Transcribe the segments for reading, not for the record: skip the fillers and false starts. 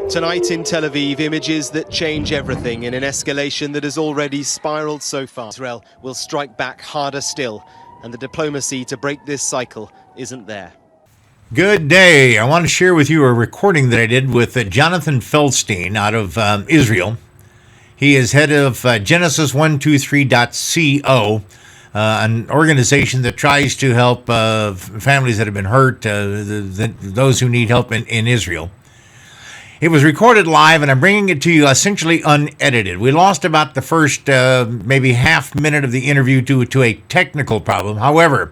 Tonight in Tel Aviv, images that change everything in an escalation that has already spiraled so far. Israel will strike back harder still, and the diplomacy to break this cycle isn't there. Good day. I want to share with you a recording that I did with Jonathan Feldstein out of Israel. He is head of Genesis123.co, an organization that tries to help families that have been hurt, those who need help in Israel. It was recorded live, and I'm bringing it to you essentially unedited. We lost about the first maybe half minute of the interview due to a technical problem. However,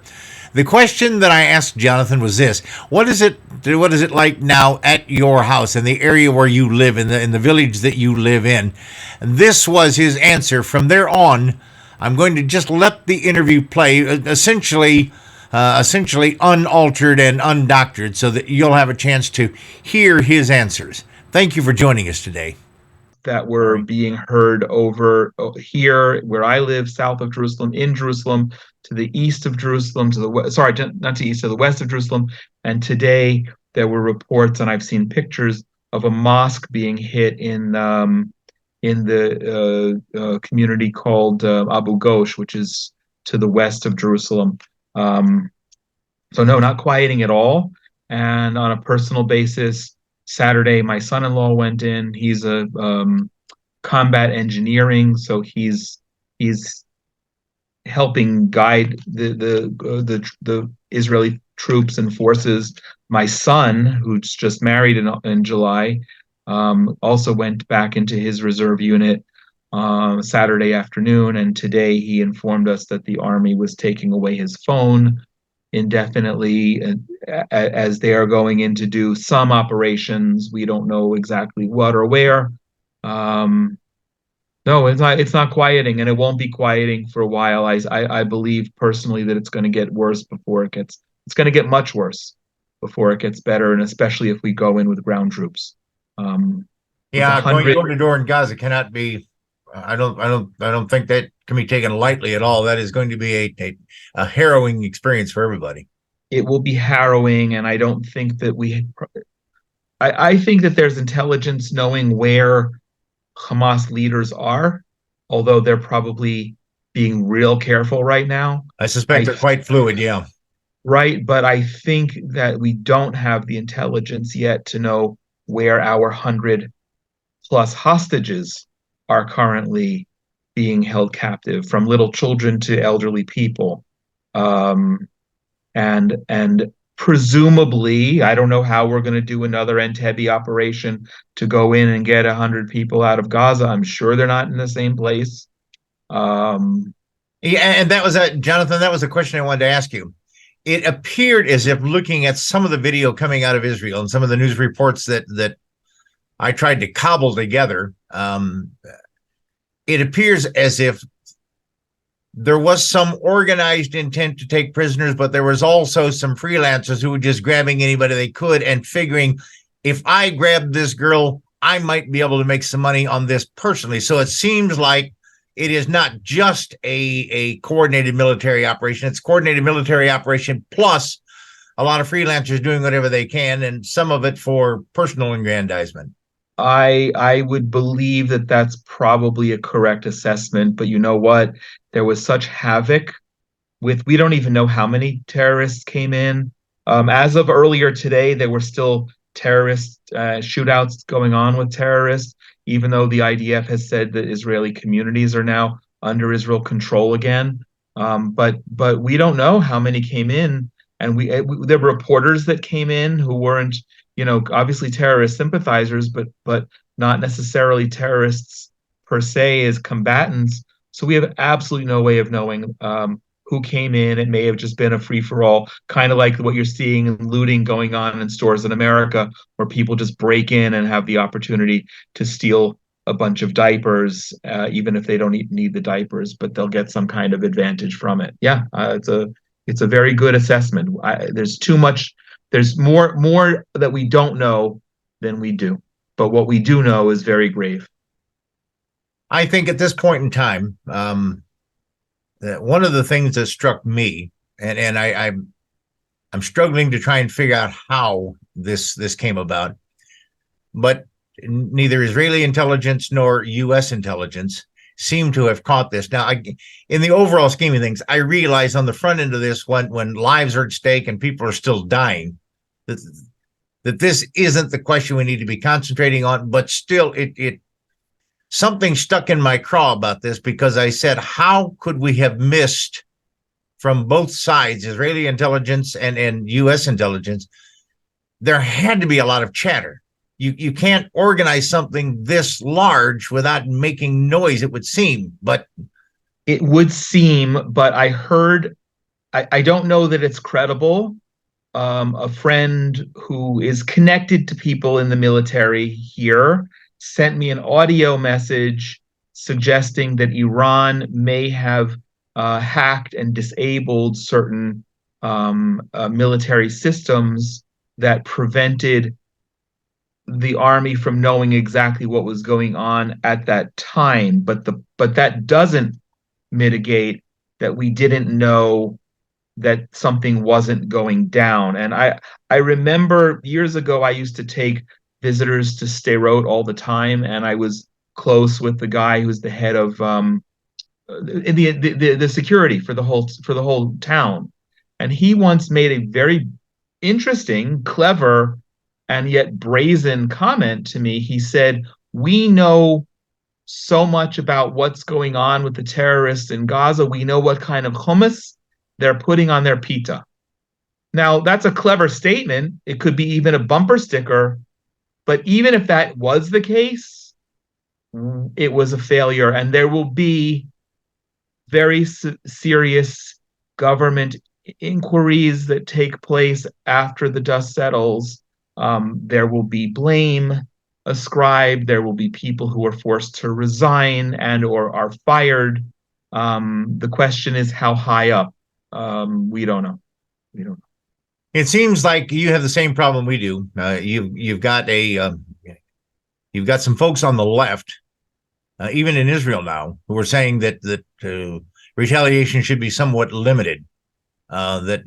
the question that I asked Jonathan was this: What is it like now at your house, in the area where you live, in the village that you live in? And this was his answer. From there on, I'm going to just let the interview play, essentially unaltered and undoctored, so that you'll have a chance to hear his answers. Thank you for joining us today. That were being heard over here where I live, south of Jerusalem, in Jerusalem, to the east of Jerusalem, to the west, sorry, not to the east, to the west of Jerusalem. And today there were reports, and I've seen pictures of a mosque being hit in the community called Abu Ghosh, which is to the west of Jerusalem. So no, not quieting at all. And on a personal basis, Saturday, my son-in-law went in. He's a combat engineering, so he's helping guide the Israeli troops and forces. My son, who's just married in July, also went back into his reserve unit Saturday afternoon, and today he informed us that the army was taking away his phone indefinitely as they are going in to do some operations. We don't know exactly what or where. No, it's not quieting, and it won't be quieting for a while. I believe personally that it's going to get worse before it's going to get much worse before it gets better, and especially if we go in with ground troops. Going door to door in Gaza cannot be. I don't think that can be taken lightly at all. That is going to be a harrowing experience for everybody. It will be harrowing, and I don't think that I think that there's intelligence knowing where Hamas leaders are, although they're probably being real careful right now. I suspect they're quite fluid, yeah. Right, but I think that we don't have the intelligence yet to know where our 100+ hostages are currently being held captive, from little children to elderly people. And presumably, I don't know how we're going to do another Entebbe operation to go in and get 100 people out of Gaza. I'm sure they're not in the same place. Yeah, and that was Jonathan, that was a question I wanted to ask you. It appeared as if, looking at some of the video coming out of Israel and some of the news reports that I tried to cobble together, it appears as if there was some organized intent to take prisoners, but there was also some freelancers who were just grabbing anybody they could and figuring, if I grab this girl, I might be able to make some money on this personally. So it seems like it is not just a coordinated military operation. It's a coordinated military operation plus a lot of freelancers doing whatever they can, and some of it for personal aggrandizement. I would believe that that's probably a correct assessment, but you know what? There was such havoc we don't even know how many terrorists came in. As of earlier today, there were still terrorist shootouts going on with terrorists, even though the IDF has said that Israeli communities are now under Israel control again. But we don't know how many came in, and there were reporters that came in who weren't, obviously terrorist sympathizers, but not necessarily terrorists per se as combatants. So we have absolutely no way of knowing who came in. It may have just been a free-for-all, kind of like what you're seeing in looting going on in stores in America, where people just break in and have the opportunity to steal a bunch of diapers, even if they don't need the diapers, but they'll get some kind of advantage from it. Yeah, it's a very good assessment. There's too much. There's more that we don't know than we do, but what we do know is very grave. I think at this point in time, one of the things that struck me, and I'm struggling to try and figure out how this came about, but neither Israeli intelligence nor U.S. intelligence seem to have caught this. Now, in the overall scheme of things, I realize on the front end of this, when lives are at stake and people are still dying, that this isn't the question we need to be concentrating on. But still, it something stuck in my craw about this, because I said, how could we have missed from both sides, Israeli intelligence and U.S. intelligence? There had to be a lot of chatter. You can't organize something this large without making noise, it would seem. But it would seem, but I heard, I don't know that it's credible. A friend who is connected to people in the military here sent me an audio message suggesting that Iran may have hacked and disabled certain military systems that prevented the army from knowing exactly what was going on at that time. But that doesn't mitigate that we didn't know that something wasn't going down. And I remember years ago I used to take visitors to Sderot all the time, and I was close with the guy who was the head of the security for the whole town. And he once made a very interesting, clever, and yet brazen comment to me. He said, "We know so much about what's going on with the terrorists in Gaza. We know what kind of hummus they're putting on their pita." Now, that's a clever statement. It could be even a bumper sticker. But even if that was the case, it was a failure. And there will be very serious government inquiries that take place after the dust settles. There will be blame ascribed. There will be people who are forced to resign and or are fired. The question is how high up. We don't know. We don't know. it seems like you have the same problem we do. You've got some folks on the left, even in Israel now, who are saying that retaliation should be somewhat limited. That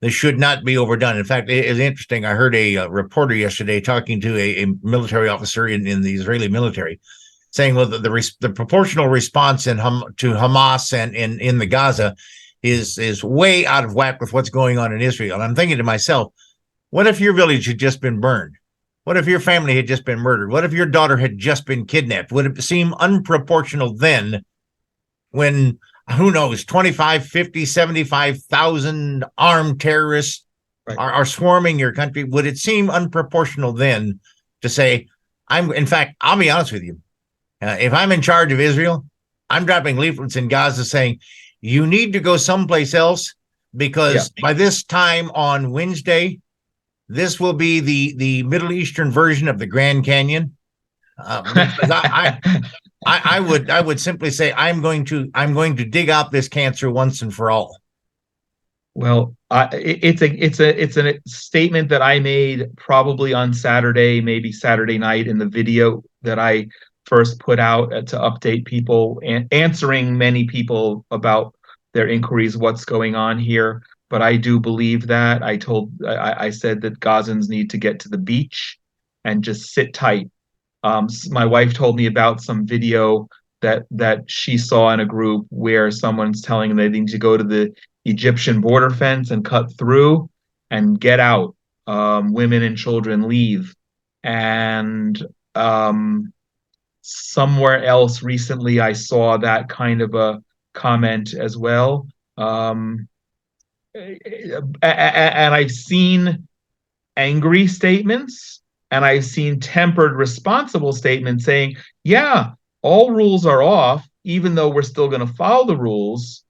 this should not be overdone. In fact, it's interesting. I heard a reporter yesterday talking to a military officer in the Israeli military, saying, well, the proportional response to Hamas and in the Gaza is way out of whack with what's going on in Israel. And I'm thinking to myself, what if your village had just been burned? What if your family had just been murdered? What if your daughter had just been kidnapped? Would it seem unproportional then when, who knows, 25, 50, 75,000 armed terrorists are swarming your country? Would it seem unproportional then to say, in fact, I'll be honest with you. If I'm in charge of Israel, I'm dropping leaflets in Gaza saying, you need to go someplace else, because by this time on Wednesday, this will be the Middle Eastern version of the Grand Canyon. I would simply say I'm going to dig out this cancer once and for all. Well, it's a statement that I made probably on Saturday, maybe Saturday night, in the video that I first put out to update people and answering many people about their inquiries, what's going on here. But I do believe that. I said that Gazans need to get to the beach and just sit tight. My wife told me about some video that she saw in a group where someone's telling them they need to go to the Egyptian border fence and cut through and get out. Women and children leave. And somewhere else recently, I saw that kind of a comment as well. And I've seen angry statements, and I've seen tempered, responsible statements saying, yeah, all rules are off, even though we're still going to follow the rules,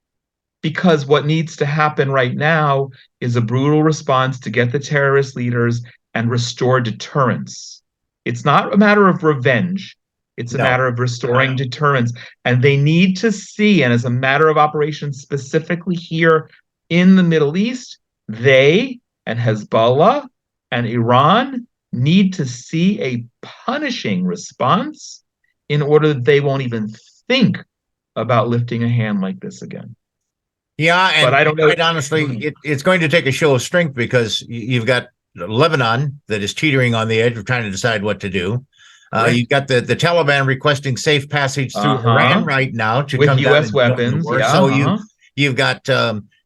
because what needs to happen right now is a brutal response to get the terrorist leaders and restore deterrence. It's not a matter of revenge. It's a matter of restoring deterrence. And they need to see, and as a matter of operation specifically here in the Middle East, they and Hezbollah and Iran need to see a punishing response in order that they won't even think about lifting a hand like this again. Yeah, and but I don't know. Quite honestly, it's going to take a show of strength, because you've got Lebanon that is teetering on the edge of trying to decide what to do. You've got the Taliban requesting safe passage through Iran right now to with come down U.S. and join the weapons. war. Yeah. So you've got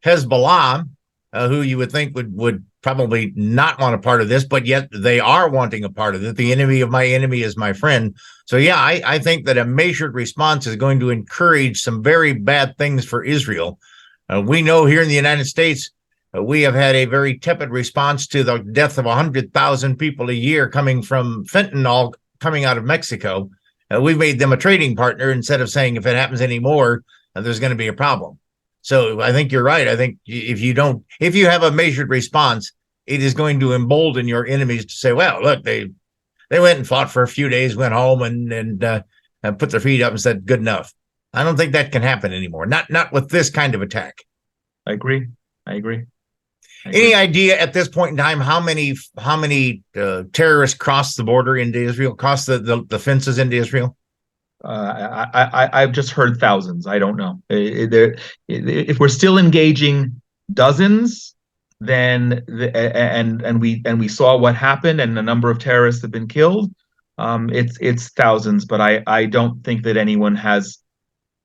Hezbollah, who you would think would probably not want a part of this, but yet they are wanting a part of it. The enemy of my enemy is my friend. So yeah, I think that a measured response is going to encourage some very bad things for Israel. We know here in the United States, we have had a very tepid response to the death of 100,000 people a year coming from fentanyl coming out of Mexico. We've made them a trading partner instead of saying if it happens anymore, there's going to be a problem. So I think you're right. I think if you have a measured response, it is going to embolden your enemies to say, well, look, they went and fought for a few days, went home and put their feet up and said, good enough. I don't think that can happen anymore. Not with this kind of attack. I agree. Any idea at this point in time how many terrorists crossed the border into Israel, crossed the fences into Israel? I've just heard thousands. I don't know. If we're still engaging dozens, then and we saw what happened, and a number of terrorists have been killed. It's thousands, but I don't think that anyone has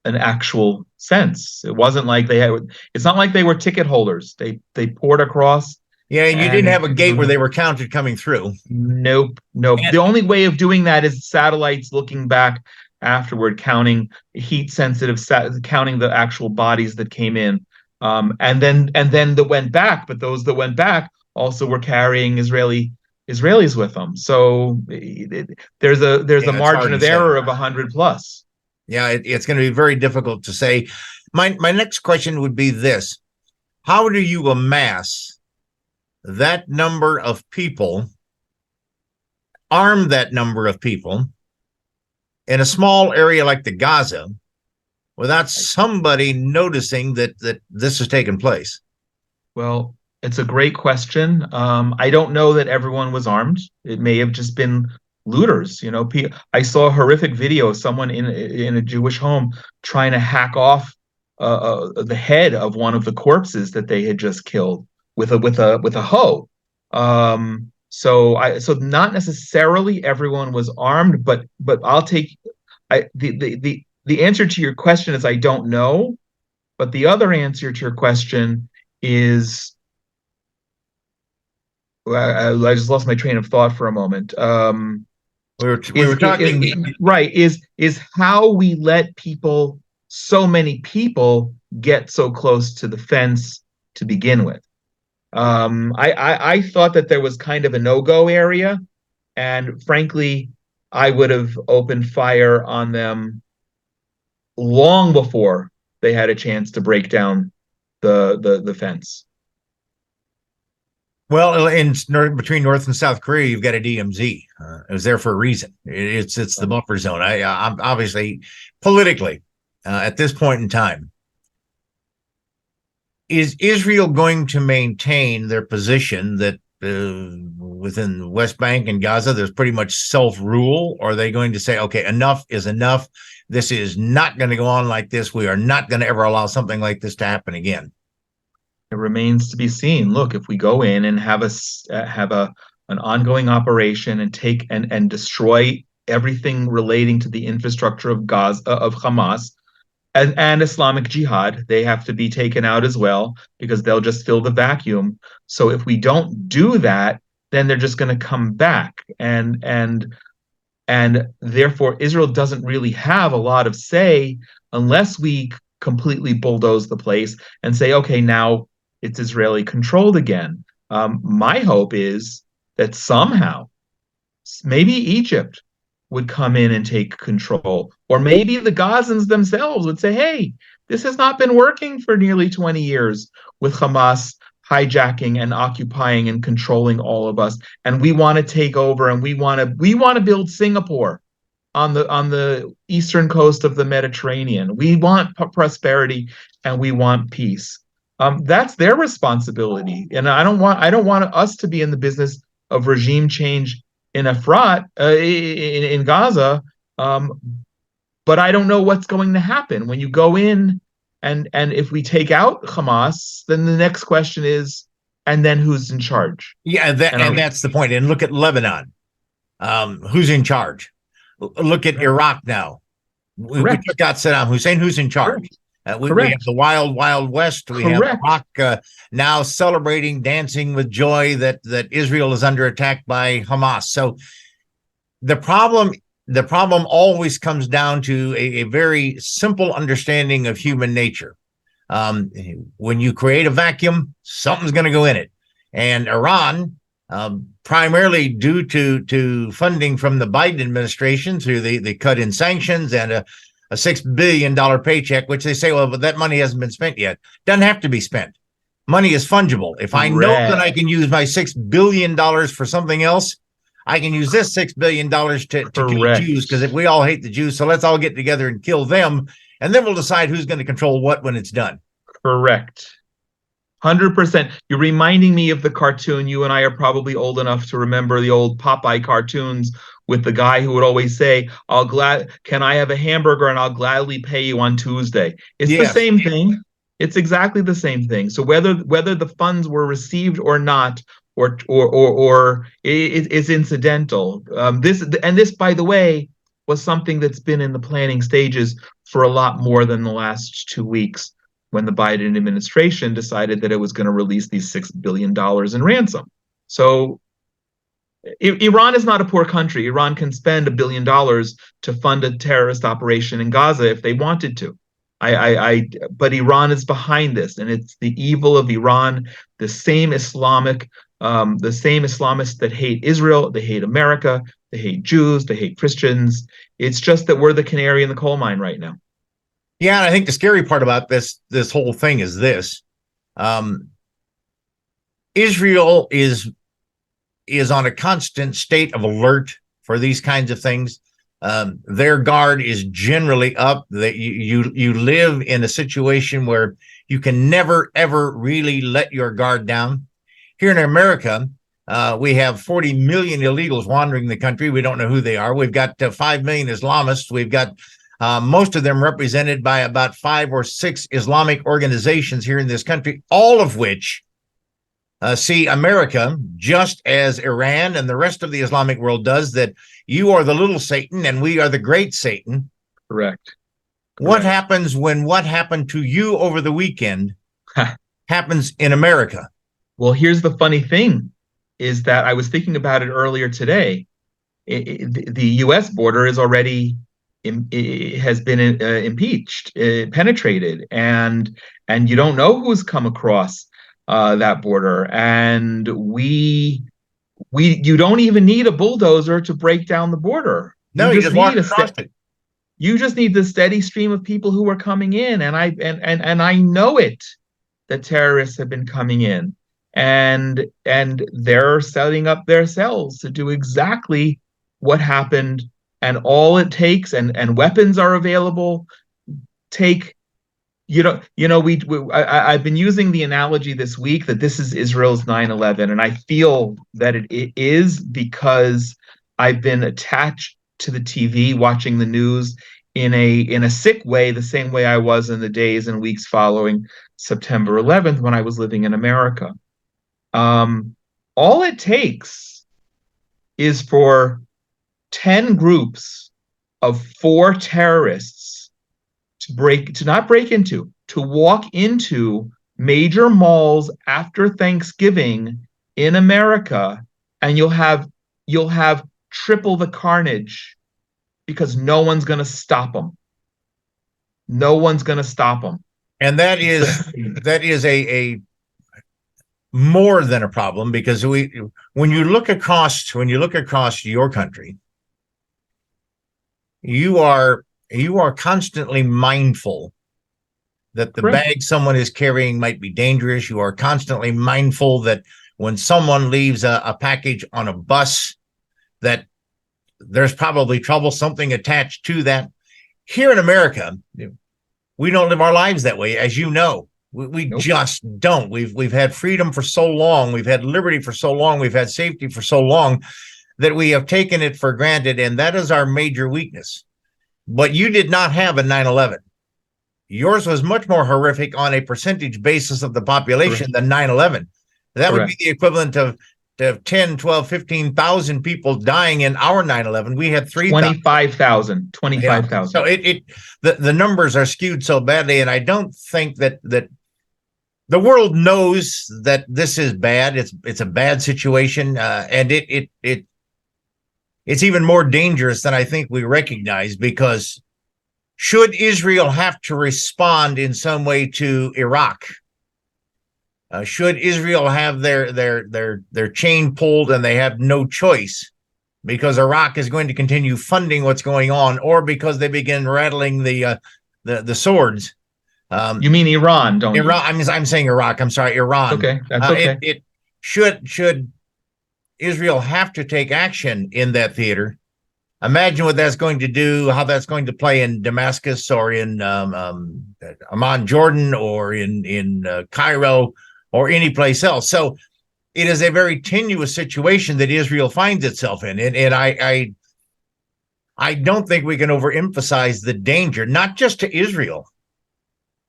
an actual sense. It wasn't like they had. It's not like they were ticket holders. They poured across. Yeah, and you didn't have a gate where they were counted coming through. Nope. The only way of doing that is satellites looking back afterward, counting heat sensitive, counting the actual bodies that came in, and then that went back. But those that went back also were carrying Israelis with them. So there's a margin of error of 100 plus. Yeah, it's going to be very difficult to say. My next question would be this: how do you amass that number of people, arm that number of people in a small area like the Gaza without somebody noticing that this has taken place? Well, it's a great question. I don't know that everyone was armed. It may have just been looters. I saw a horrific video of someone in a Jewish home trying to hack off the head of one of the corpses that they had just killed with a hoe. So not necessarily everyone was armed, but I'll take the answer to your question is I don't know, but the other answer to your question is I just lost my train of thought for a moment. We were talking right is how we let so many people get so close to the fence to begin with. I thought that there was kind of a no-go area, and frankly, I would have opened fire on them long before they had a chance to break down the fence. Well, between North and South Korea, you've got a DMZ. It was there for a reason. It's the buffer zone. I'm obviously politically at this point in time. Is Israel going to maintain their position that within the West Bank and Gaza, there's pretty much self-rule? Or are they going to say, okay, enough is enough. This is not going to go on like this. We are not going to ever allow something like this to happen again. It remains to be seen. Look, if we go in and have an ongoing operation and take and destroy everything relating to the infrastructure of Gaza, of Hamas and Islamic Jihad, they have to be taken out as well because they'll just fill the vacuum. So if we don't do that, then they're just going to come back, and therefore Israel doesn't really have a lot of say unless we completely bulldoze the place and say, okay, now it's Israeli controlled again. My hope is that somehow, maybe Egypt would come in and take control, or maybe the Gazans themselves would say, hey, this has not been working for nearly 20 years with Hamas hijacking and occupying and controlling all of us, and we want to take over, and we want to build Singapore on the eastern coast of the Mediterranean. We want prosperity and we want peace. That's their responsibility, and I don't want us to be in the business of regime change in Efrat, in Gaza. But I don't know what's going to happen when you go in, and if we take out Hamas, then the next question is, and then who's in charge? Yeah, and that's the point. And look at Lebanon. Who's in charge? Look at Iraq now. We took out Saddam Hussein. Who's in charge? We have the wild, wild west. We have Iraq now celebrating, dancing with joy that Israel is under attack by Hamas. So the problem always comes down to a very simple understanding of human nature. When you create a vacuum, something's going to go in it. And Iran, primarily due to funding from the Biden administration through the cut in sanctions and a $6 billion paycheck, which they say, well, but that money hasn't been spent yet. Doesn't have to be spent. Money is fungible. If I know that I can use my $6 billion for something else, I can use this $6 billion to kill Jews, because if we all hate the Jews, so let's all get together and kill them, and then we'll decide who's going to control what when it's done. Correct. 100%. You're reminding me of the cartoon. You and I are probably old enough to remember the old Popeye cartoons with the guy who would always say, can I have a hamburger and I'll gladly pay you on Tuesday. It's the same thing. It's exactly the same thing. So whether the funds were received or not, or it's incidental. This, by the way, was something that's been in the planning stages for a lot more than the last 2 weeks, when the Biden administration decided that it was going to release these $6 billion in ransom. So Iran is not a poor country. Iran can spend $1 billion to fund a terrorist operation in Gaza if they wanted to. But Iran is behind this, and it's the evil of Iran, the same Islamists that hate Israel, they hate America, they hate Jews, they hate Christians. It's just that we're the canary in the coal mine right now. Yeah, and I think the scary part about this whole thing is this. Israel is on a constant state of alert for these kinds of things. Their guard is generally up. That you live in a situation where you can never, ever really let your guard down. Here in America, we have 40 million illegals wandering the country. We don't know who they are. We've got 5 million Islamists. We've got most of them represented by about 5 or 6 Islamic organizations here in this country, all of which see America, just as Iran and the rest of the Islamic world does, that you are the little Satan and we are the great Satan. Correct. What happens when what happened to you over the weekend happens in America? Well, here's the funny thing, is that I was thinking about it earlier today. The U.S. border is already has been impeached, penetrated, and you don't know who's come across that border. And you don't even need a bulldozer to break down the border. No, you just walk across it. You just need the steady stream of people who are coming in, and I know it, that terrorists have been coming in, and they're setting up their cells to do exactly what happened. And all it takes, and weapons are available. I've been using the analogy this week that this is Israel's 9/11, and I feel that it is, because I've been attached to the TV, watching the news in a sick way, the same way I was in the days and weeks following September 11th when I was living in America. All it takes is for 10 groups of 4 terrorists to walk into major malls after Thanksgiving in America, and you'll have triple the carnage, because no one's going to stop them. No one's going to stop them. And that is a more than a problem, because when you look across your country, you are constantly mindful that the bag someone is carrying might be dangerous. You are constantly mindful that when someone leaves a package on a bus, that there's probably trouble, something attached to that. Here in America, we don't live our lives that way, as you know. We just don't. We've had freedom for so long. We've had liberty for so long. We've had safety for so long that we have taken it for granted, and that is our major weakness. But you did not have a 9/11. Yours was much more horrific on a percentage basis of the population than 9/11. That would be Correct. the equivalent of 10, 12, 15,000 people dying in our 9/11. We had 3,000. 25,000. Yeah. So 25,000. the numbers are skewed so badly, and I don't think that the world knows that this is bad. It's a bad situation, and it's even more dangerous than I think we recognize, because should Israel have to respond in some way to Iraq, should Israel have their chain pulled and they have no choice because Iraq is going to continue funding what's going on, or because they begin rattling the swords. You mean Iran, don't you? Iran. I'm saying Iraq. I'm sorry, Iran. Okay, that's okay. It should Israel have to take action in that theater. Imagine what that's going to do, how that's going to play in Damascus, or in Amman, Jordan, or in Cairo, or any place else. So it is a very tenuous situation that Israel finds itself in, and I don't think we can overemphasize the danger, not just to Israel.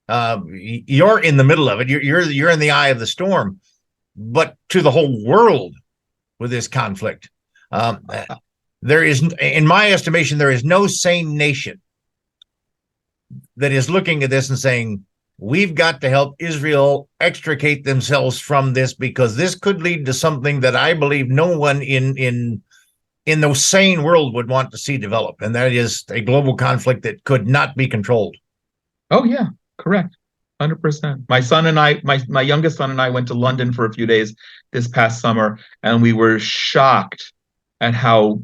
You're in the middle of it. You're in the eye of the storm, but to the whole world with this conflict. There is, in my estimation, there is no sane nation that is looking at this and saying, we've got to help Israel extricate themselves from this, because this could lead to something that I believe no one in the sane world would want to see develop, and that is a global conflict that could not be controlled. Oh yeah, correct. 100%. My son and I, my youngest son and I went to London for a few days this past summer, and we were shocked at how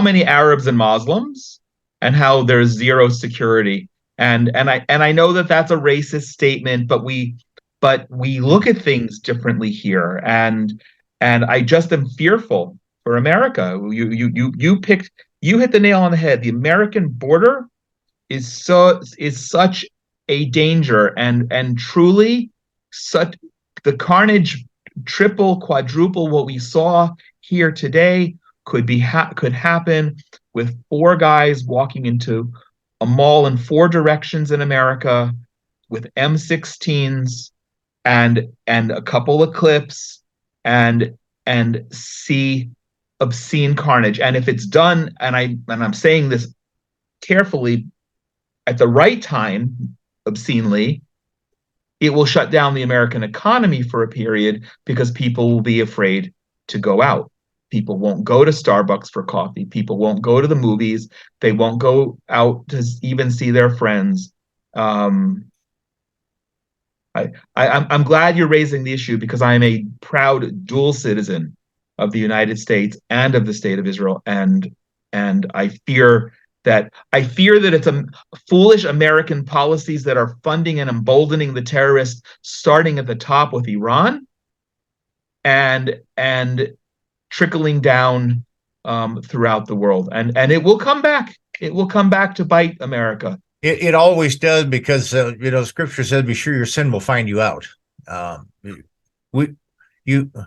many Arabs and Muslims, and how there's zero security. And I know that that's a racist statement, but we look at things differently here, and I just am fearful for America. You hit the nail on the head. The American border is such a danger, and truly such the carnage, triple, quadruple what we saw here today could happen with four guys walking into a mall in four directions in America with M16s and a couple of clips, and see obscene carnage. And if it's done, and I'm saying this carefully, at the right time, obscenely, it will shut down the American economy for a period, because people will be afraid to go out. People won't go to Starbucks for coffee. People won't go to the movies. They won't go out to even see their friends. I'm glad you're raising the issue, because I'm a proud dual citizen of the United States and of the state of Israel, and I fear that it's a foolish American policies that are funding and emboldening the terrorists, starting at the top with Iran, and trickling down throughout the world, and it will come back. It will come back to bite America. It always does, because Scripture says, "Be sure your sin will find you out."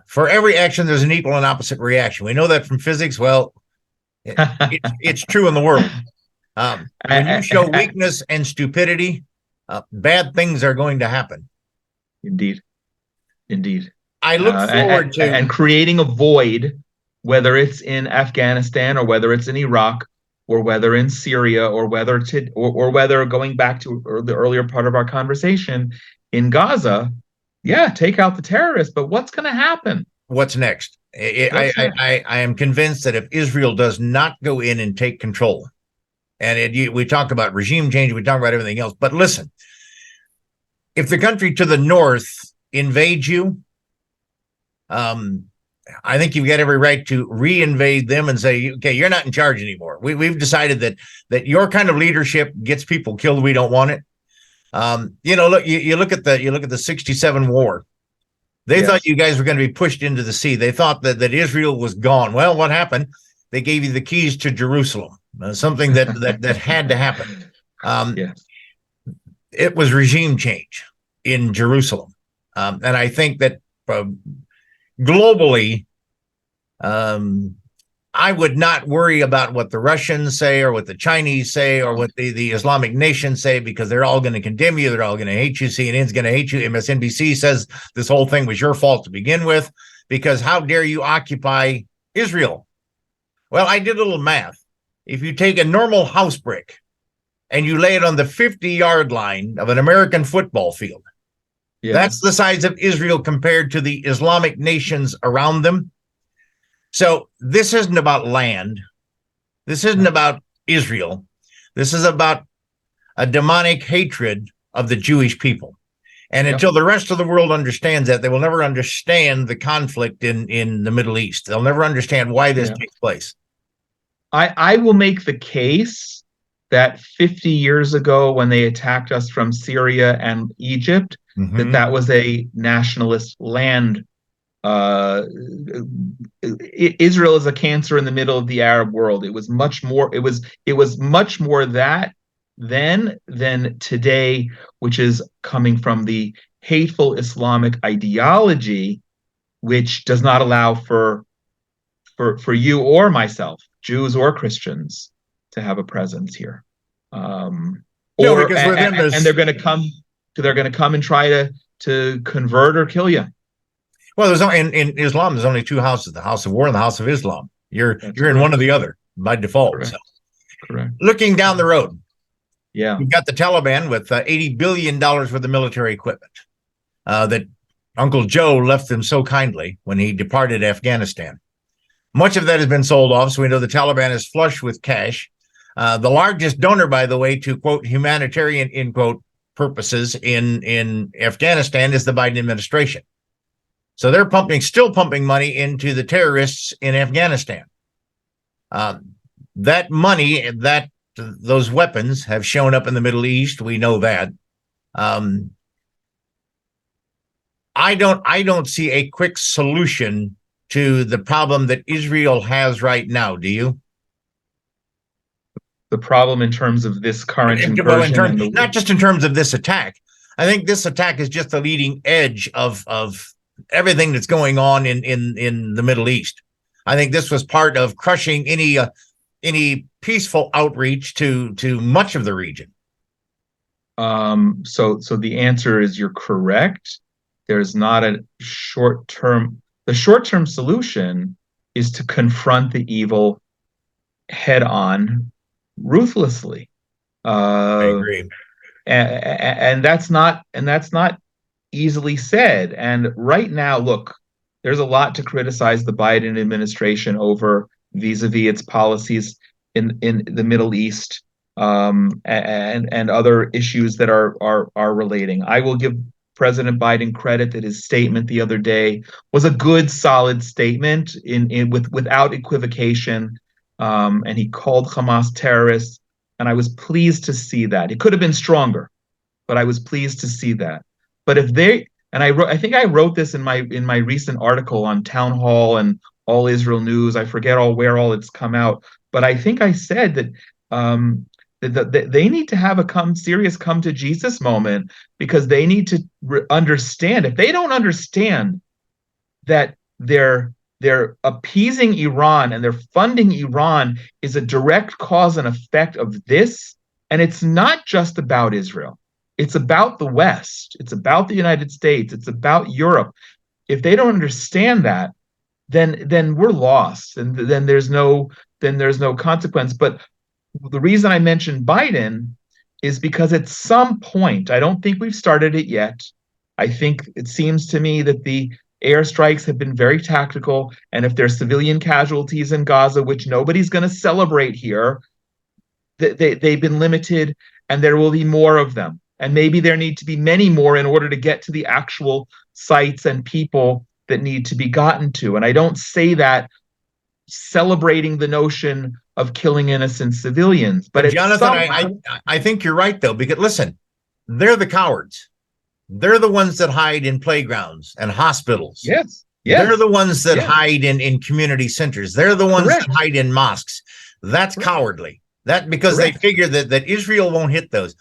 For every action, there's an equal and opposite reaction. We know that from physics. Well, it's true in the world. When you show weakness and stupidity, bad things are going to happen. Indeed. I look forward to and creating a void, whether it's in Afghanistan, or whether it's in Iraq, or whether in Syria, or whether going back to the earlier part of our conversation in Gaza. Yeah, take out the terrorists, but what's going to happen? What's next? I am convinced that if Israel does not go in and take control, and we talk about regime change, we talk about everything else, but listen, if the country to the north invades you, I think you've got every right to re-invade them and say, okay, you're not in charge anymore. We've decided that your kind of leadership gets people killed. We don't want it. Look, you look at the 67 war. They thought you guys were going to be pushed into the sea. They thought that Israel was gone. Well, what happened? They gave you the keys to Jerusalem, something that had to happen. It was regime change in Jerusalem. And I think that globally, I would not worry about what the Russians say or what the Chinese say or what the Islamic nations say, because they're all going to condemn you. They're all going to hate you. CNN's going to hate you. MSNBC says this whole thing was your fault to begin with, because how dare you occupy Israel? Well, I did a little math. If you take a normal house brick and you lay it on the 50-yard line of an American football field, that's the size of Israel compared to the Islamic nations around them. So this isn't about land. This isn't about Israel. This is about a demonic hatred of the Jewish people. And until the rest of the world understands that, they will never understand the conflict in the Middle East. They'll never understand why this takes place. I will make the case that 50 years ago, when they attacked us from Syria and Egypt, that was a nationalist land. Israel is a cancer in the middle of the Arab world. It was much more. It was much more that then than today, which is coming from the hateful Islamic ideology, which does not allow for you or myself, Jews or Christians, to have a presence here. And they're going to come. They're going to come and try to convert or kill you. Well, there's in Islam, there's only two houses: the House of War and the House of Islam. You're in one or the other by default. Correct. So. Correct. Looking down the road, we've got the Taliban with $80 billion worth of military equipment that Uncle Joe left them so kindly when he departed Afghanistan. Much of that has been sold off, so we know the Taliban is flush with cash. The largest donor, by the way, to quote humanitarian in quote purposes in Afghanistan is the Biden administration. So they're still pumping money into the terrorists in Afghanistan. That money, those weapons have shown up in the Middle East. We know that. I don't see a quick solution to the problem that Israel has right now. Do you? The problem in terms of this current incursion, not just in terms of this attack. I think this attack is just the leading edge of everything that's going on in the Middle East. I think this was part of crushing any peaceful outreach to much of the region. So the answer is you're correct. There's not a short-term. The short-term solution is to confront the evil head-on, ruthlessly. I agree. And that's not easily said. And right now, look, there's a lot to criticize the Biden administration over vis-a-vis its policies in the Middle East, and other issues that are relating. I will give President Biden credit that his statement the other day was a good, solid statement without equivocation. And he called Hamas terrorists, and I was pleased to see that. It could have been stronger, but I was pleased to see that. But if they, and I think I wrote this in my recent article on Town Hall and All Israel News. I forget where it's come out, but I think I said that that they need to have a serious come to Jesus moment, because they need to understand. If they don't understand that they're appeasing Iran and they're funding Iran is a direct cause and effect of this, and it's not just about Israel. It's about the West. It's about the United States. It's about Europe. If they don't understand that, then we're lost, and then there's no consequence. But the reason I mentioned Biden is because at some point, I don't think we've started it yet. I think it seems to me that the airstrikes have been very tactical, and if there's civilian casualties in Gaza, which nobody's going to celebrate here, they've been limited, and there will be more of them. And maybe there need to be many more in order to get to the actual sites and people that need to be gotten to. And I don't say that celebrating the notion of killing innocent civilians. But Jonathan, I think you're right, though, because listen, they're the cowards. They're the ones that hide in playgrounds and hospitals. Yes. They're the ones that hide in community centers. They're the ones that hide in mosques. That's cowardly. That because they figure that Israel won't hit those.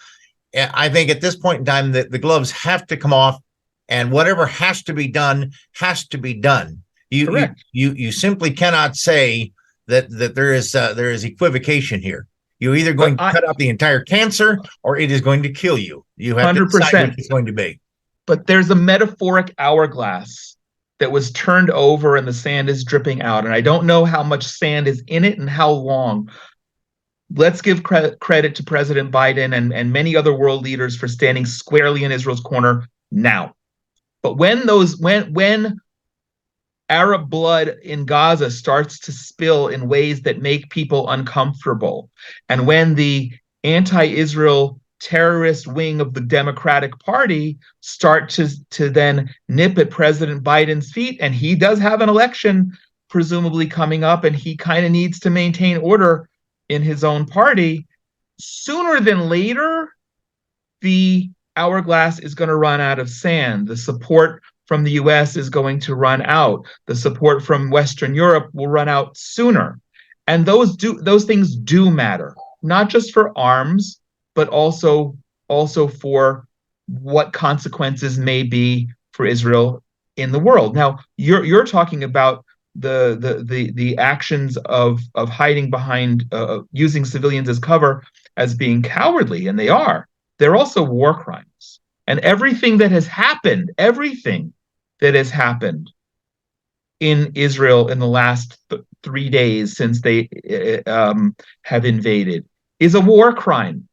I think at this point in time that the gloves have to come off, and whatever has to be done has to be done. You simply cannot say that there is equivocation here. You're either going to cut out the entire cancer, or it is going to kill you. You have to decide which it's going to be. But there's a metaphoric hourglass that was turned over and the sand is dripping out. And I don't know how much sand is in it and how long. Let's give credit to President Biden and many other world leaders for standing squarely in Israel's corner now. But when Arab blood in Gaza starts to spill in ways that make people uncomfortable, and when the anti-Israel terrorist wing of the Democratic Party start to then nip at President Biden's feet, and he does have an election presumably coming up, and he kind of needs to maintain order in his own party, sooner than later, the hourglass is going to run out of sand. The support from the US is going to run out. The support from Western Europe will run out sooner. And those things do matter, not just for arms, but also for what consequences may be for Israel in the world. Now, you're talking about the actions of hiding behind using civilians as cover as being cowardly, and they are. They're also war crimes. And everything that has happened in Israel in the last 3 days since they have invaded is a war crime.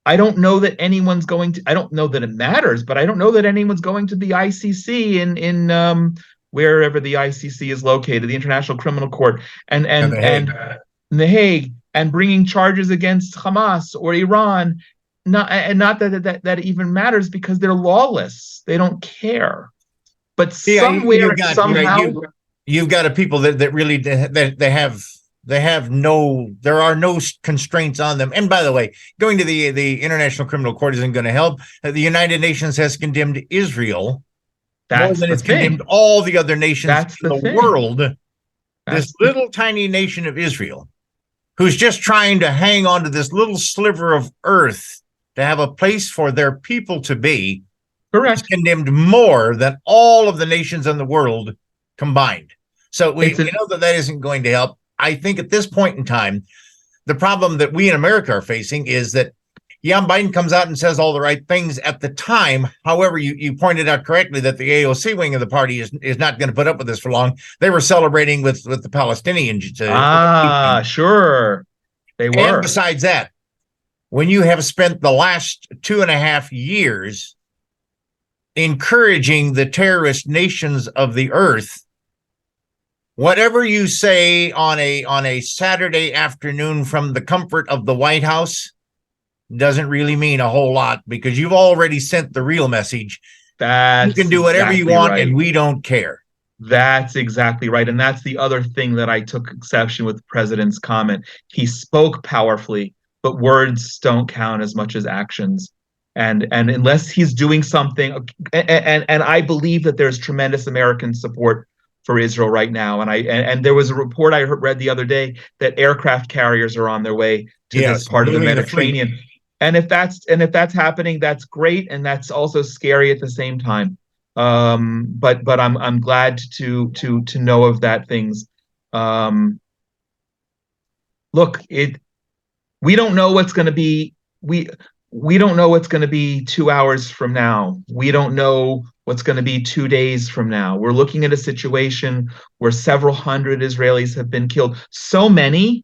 I don't know that anyone's going to, I don't know that it matters, but I don't know that anyone's going to the ICC in wherever the ICC is located, the International Criminal Court, and The Hague, and bringing charges against Hamas or Iran. Not that even matters, because they're lawless. They don't care. But somewhere, somehow, you've got a people that really there are no constraints on them. And by the way, going to the International Criminal Court isn't going to help. The United Nations has condemned Israel more than it's condemned all the other nations in the world. This little tiny nation of Israel, who's just trying to hang on to this little sliver of earth to have a place for their people to be, is condemned more than all of the nations in the world combined. So we know that isn't going to help. I think at this point in time, the problem that we in America are facing is that, Biden comes out and says all the right things at the time. However, you pointed out correctly that the AOC wing of the party is not going to put up with this for long. They were celebrating with the Palestinians. Sure. They were. And besides that, when you have spent the last 2.5 years encouraging the terrorist nations of the earth, whatever you say on a Saturday afternoon from the comfort of the White House doesn't really mean a whole lot, because you've already sent the real message. You can do whatever you want, and we don't care. That's exactly right. And that's the other thing that I took exception with the president's comment. He spoke powerfully, but words don't count as much as actions. And unless he's doing something, and I believe that there's tremendous American support for Israel right now. And there was a report I read the other day that aircraft carriers are on their way to this part of the Mediterranean. And if that's happening, that's great, and that's also scary at the same time. But I'm glad to know of that things. Look, we don't know what's going to be. We don't know what's going to be 2 hours from now. We don't know what's going to be 2 days from now. We're looking at a situation where several hundred Israelis have been killed. So many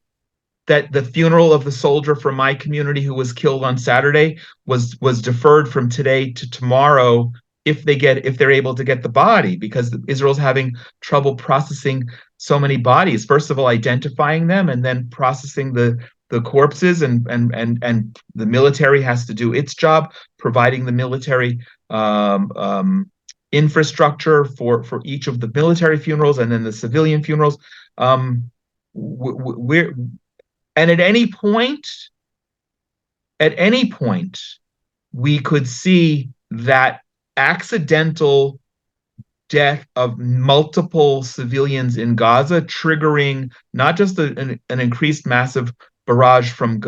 that the funeral of the soldier from my community who was killed on Saturday was deferred from today to tomorrow if they're able to get the body, because Israel's having trouble processing so many bodies. First of all, identifying them, and then processing the corpses, and the military has to do its job, providing the military infrastructure for each of the military funerals and then the civilian funerals. And at any point, we could see that accidental death of multiple civilians in Gaza, triggering not just an increased massive barrage from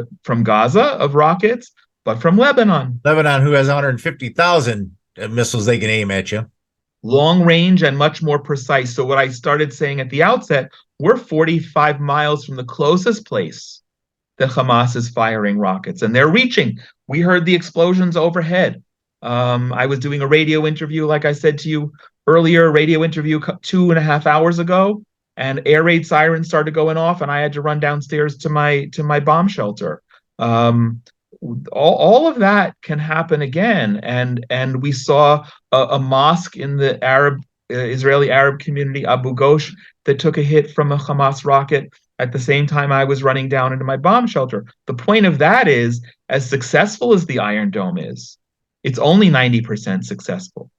Gaza of rockets, but from Lebanon. Lebanon, who has 150,000 missiles they can aim at you. long range and much more precise. So what I started saying at the outset, we're 45 miles from the closest place that Hamas is firing rockets, and they're reaching. We heard the explosions overhead. I was doing a radio interview, like I said to you earlier, radio interview 2.5 hours ago, and air raid sirens started going off, and I had to run downstairs to my bomb shelter. Um, all of that can happen again, and we saw a mosque in the Israeli Arab community, Abu Ghosh, that took a hit from a Hamas rocket at the same time I was running down into my bomb shelter. The point of that is, as successful as the Iron Dome is, it's only 90% successful.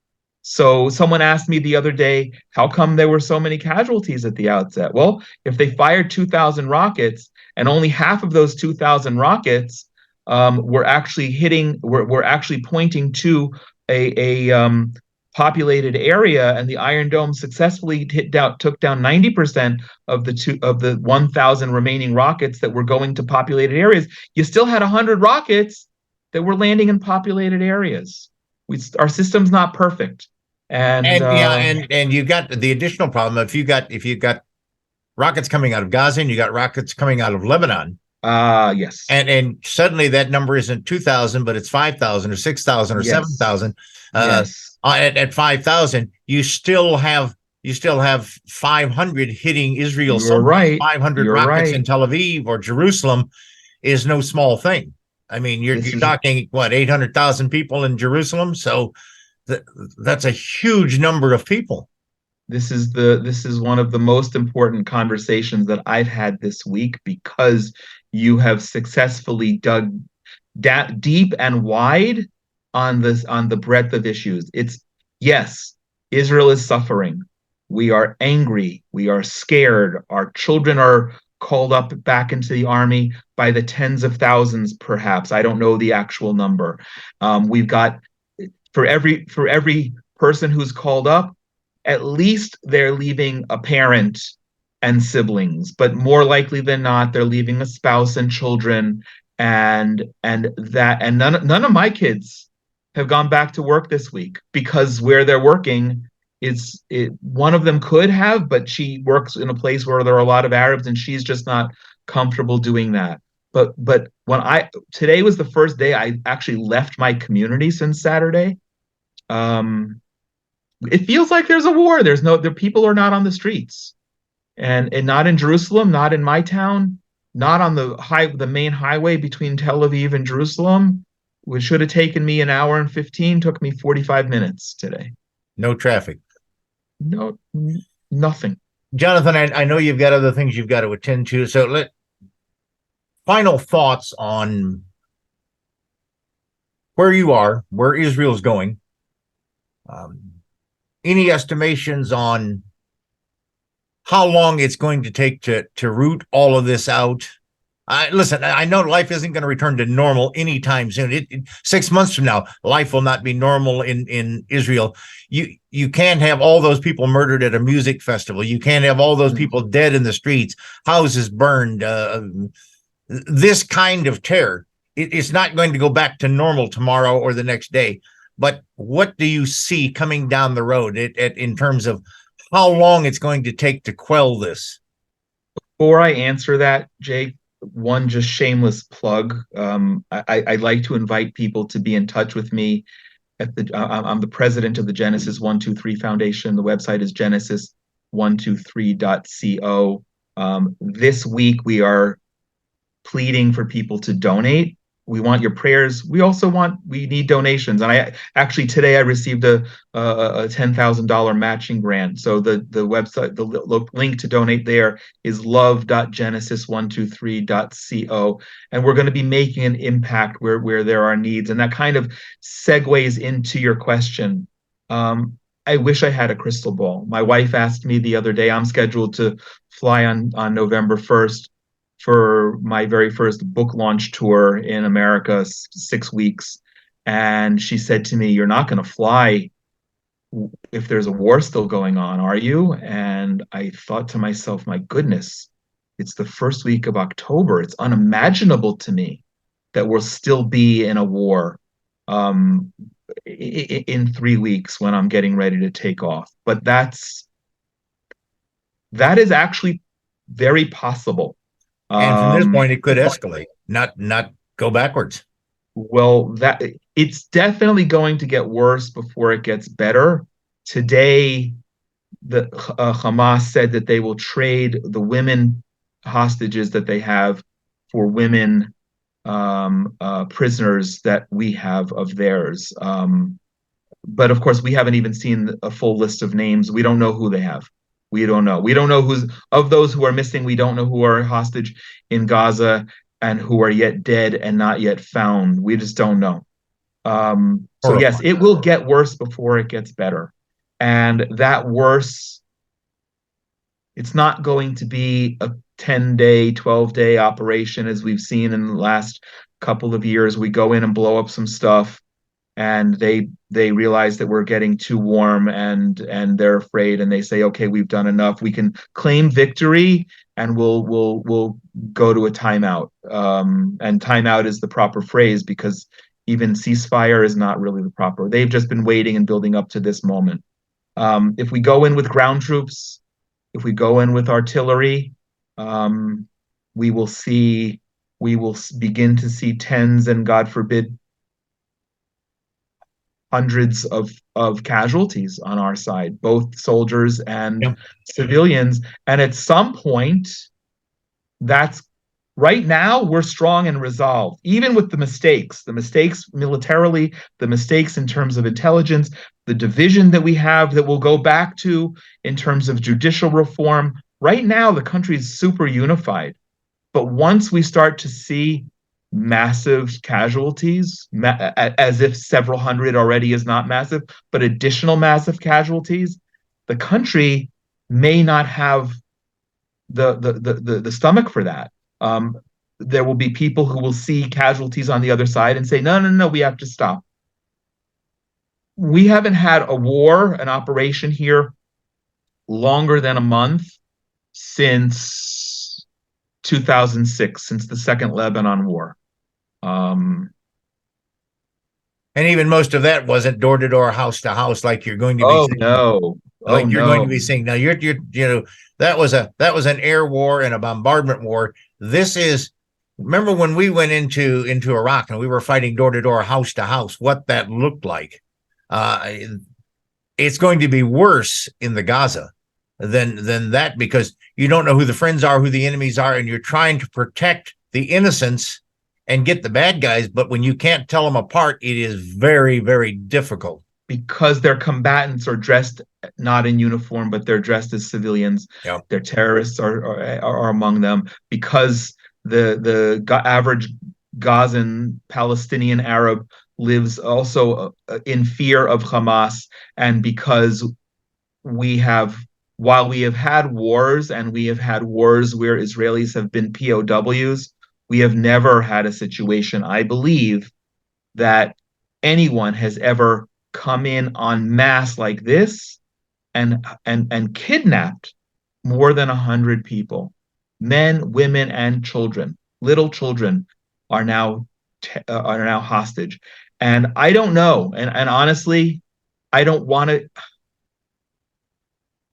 So someone asked me the other day, how come there were so many casualties at the outset? Well, if they fired 2,000 rockets and only half of those 2,000 rockets were actually pointing to a populated area, and the Iron Dome successfully took down 90% of the 1,000 remaining rockets that were going to populated areas, you still had 100 rockets that were landing in populated areas. Our system's not perfect, and and you got the additional problem if you got rockets coming out of Gaza and you got rockets coming out of Lebanon. Yes. And suddenly that number isn't 2,000, but it's 5,000 or 6,000 or Yes. 7,000. Yes. At 5,000, you still have 500 hitting Israel. You're right. 500 You're rockets right. in Tel Aviv or Jerusalem is no small thing. I mean, you're talking what, 800,000 people in Jerusalem. So that's a huge number of people. This is one of the most important conversations that I've had this week, because you have successfully dug deep and wide on the breadth of issues. It's, yes, Israel is suffering. We are angry. We are scared. Our children are called up back into the army by the tens of thousands, perhaps. I don't know the actual number. We've got, for every person who's called up, at least they're leaving a parent and siblings, but more likely than not, they're leaving a spouse and children, and none of my kids have gone back to work this week, because where they're working, one of them could have, but she works in a place where there are a lot of Arabs, and she's just not comfortable doing that. But today was the first day I actually left my community since Saturday. It feels like there's a war. The people are not on the streets, and not in Jerusalem, not in my town, not on the main highway between Tel Aviv and Jerusalem, which should have taken me an hour and 15, took me 45 minutes today. No traffic. No, nothing. Jonathan, I know you've got other things you've got to attend to. So final thoughts on where you are, where Israel's going. Any estimations on how long it's going to take to root all of this out? Listen, I know life isn't going to return to normal anytime soon. 6 months from now, life will not be normal in Israel. You can't have all those people murdered at a music festival. You can't have all those people dead in the streets, houses burned. This kind of terror, it's not going to go back to normal tomorrow or the next day. But what do you see coming down the road in terms of how long it's going to take to quell this? Before I answer that, Jake, one just shameless plug. I'd like to invite people to be in touch with me. I'm the president of the Genesis 123 Foundation. The website is genesis123.co. This week we are pleading for people to donate. We want your prayers. We need donations. And today I received a $10,000 matching grant. So the website, the link to donate there is love.genesis123.co. And we're going to be making an impact where there are needs. And that kind of segues into your question. I wish I had a crystal ball. My wife asked me the other day, I'm scheduled to fly on November 1st for my very first book launch tour in America, 6 weeks. And she said to me, "You're not going to fly if there's a war still going on, are you?" And I thought to myself, my goodness, it's the first week of October. It's unimaginable to me that we'll still be in a war. in 3 weeks when I'm getting ready to take off. But that is actually very possible. And from this Um, point, it could escalate, not go backwards. well, that it's definitely going to get worse before it gets better. Today, the Hamas said that they will trade the women hostages that they have for women prisoners that we have of theirs. But of course, we haven't even seen a full list of names. We don't know who they have. We don't know. We don't know who's of those who are missing. We don't know who are hostage in Gaza and who are yet dead and not yet found. We just don't know. So yes, Horrifying. it will get worse before it gets better. And that worse, it's not going to be a 10-day, 12-day operation as we've seen in the last couple of years. We go in and blow up some stuff and they realize that we're getting too warm and they're afraid and they say, okay, we've done enough. We can claim victory and we'll go to a timeout. And timeout is the proper phrase because even ceasefire is not really the proper. They've just been waiting and building up to this moment. If we go in with ground troops, if we go in with artillery, um, we will begin to see tens and God forbid hundreds of casualties on our side, both soldiers and Yep. civilians. And at some point, that's right now we're strong and resolved, even with the mistakes militarily, the mistakes in terms of intelligence, the division that we have that we'll go back to in terms of judicial reform. Right now, the country is super unified. But once we start to see massive casualties, as if several hundred already is not massive, but additional massive casualties, the country may not have the stomach for that. There will be people who will see casualties on the other side and say, no, no, no, we have to stop. We haven't had a war, an operation here longer than a month since 2006, since the Second Lebanon War. And even most of that wasn't door to door, house to house, like you're going to be Oh seeing, no! Oh like you're going to no! be seeing now. That was an air war and a bombardment war. This is, remember when we went into Iraq and we were fighting door to door, house to house, what that looked like. It's going to be worse in the Gaza than that because you don't know who the friends are, who the enemies are, and you're trying to protect the innocents and get the bad guys. But when you can't tell them apart, it is very, very difficult. Because their combatants are dressed not in uniform, but they're dressed as civilians. Yeah. Their terrorists are among them. Because the average Gazan Palestinian Arab lives also in fear of Hamas, and because while we have had wars and we have had wars where Israelis have been POWs, we have never had a situation, I believe, that anyone has ever come in en masse like this and kidnapped more than 100 people, men, women, and children. Little children are now hostage, and I don't know. And honestly, I don't want to.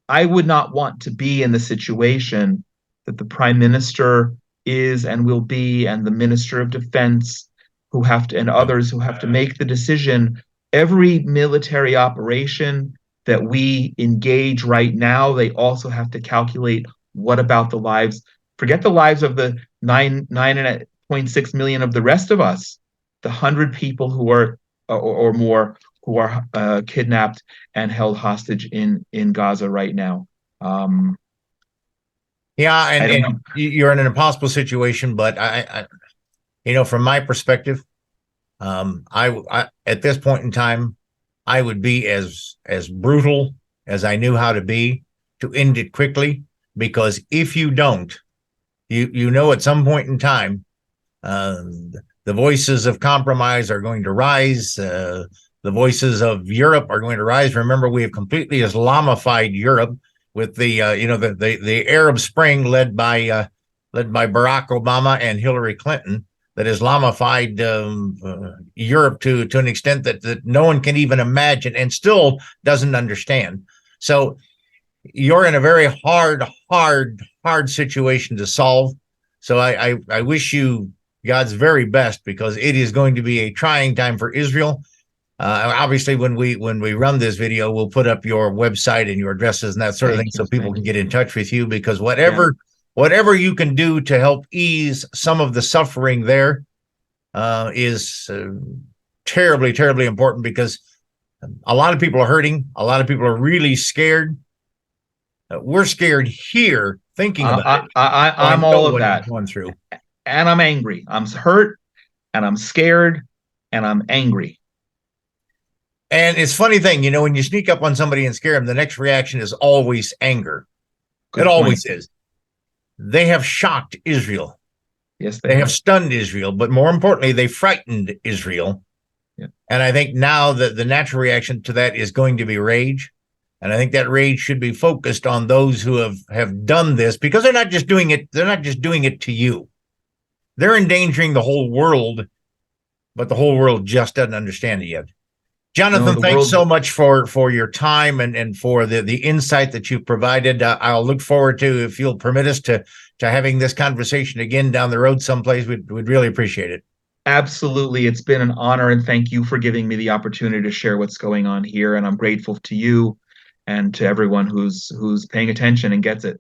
I would not want to be in the situation that the prime minister is and will be, and the minister of defense who have to, and others who have to make the decision. Every military operation that we engage right now, they also have to calculate what about the lives, forget the lives of the 9.6 million of the rest of us, the 100 people who are or more who are kidnapped and held hostage in Gaza right now. Yeah, I don't know. and you're in an impossible situation, but from my perspective, I at this point in time, I would be as brutal as I knew how to be to end it quickly, because if you don't, at some point in time, the voices of compromise are going to rise. The voices of Europe are going to rise. Remember, we have completely Islamified Europe with the the Arab Spring led by Barack Obama and Hillary Clinton. that Islamified Europe to an extent that no one can even imagine and still doesn't understand. So you're in a very hard situation to solve. So I wish you God's very best, because it is going to be a trying time for Israel. Obviously, when we run this video, we'll put up your website and your addresses and that sort of thing, so people can get in touch with you, because whatever you can do to help ease some of the suffering there is terribly important, because a lot of people are hurting. A lot of people are really scared. We're scared here thinking about it. I'm all of that. Going through. And I'm angry. I'm hurt, and I'm scared, and I'm angry. And it's a funny thing, when you sneak up on somebody and scare them, the next reaction is always anger. It always is. They have shocked Israel. Yes, they have stunned Israel, but more importantly, they frightened Israel. Yeah. And I think now that the natural reaction to that is going to be rage. And I think that rage should be focused on those who have done this, because they're not just doing it to you. They're endangering the whole world, but the whole world just doesn't understand it yet. Jonathan, thanks so much for your time and for the insight that you've provided. I'll look forward to, if you'll permit us, to having this conversation again down the road someplace. We'd really appreciate it. Absolutely. It's been an honor, and thank you for giving me the opportunity to share what's going on here. And I'm grateful to you and to everyone who's paying attention and gets it.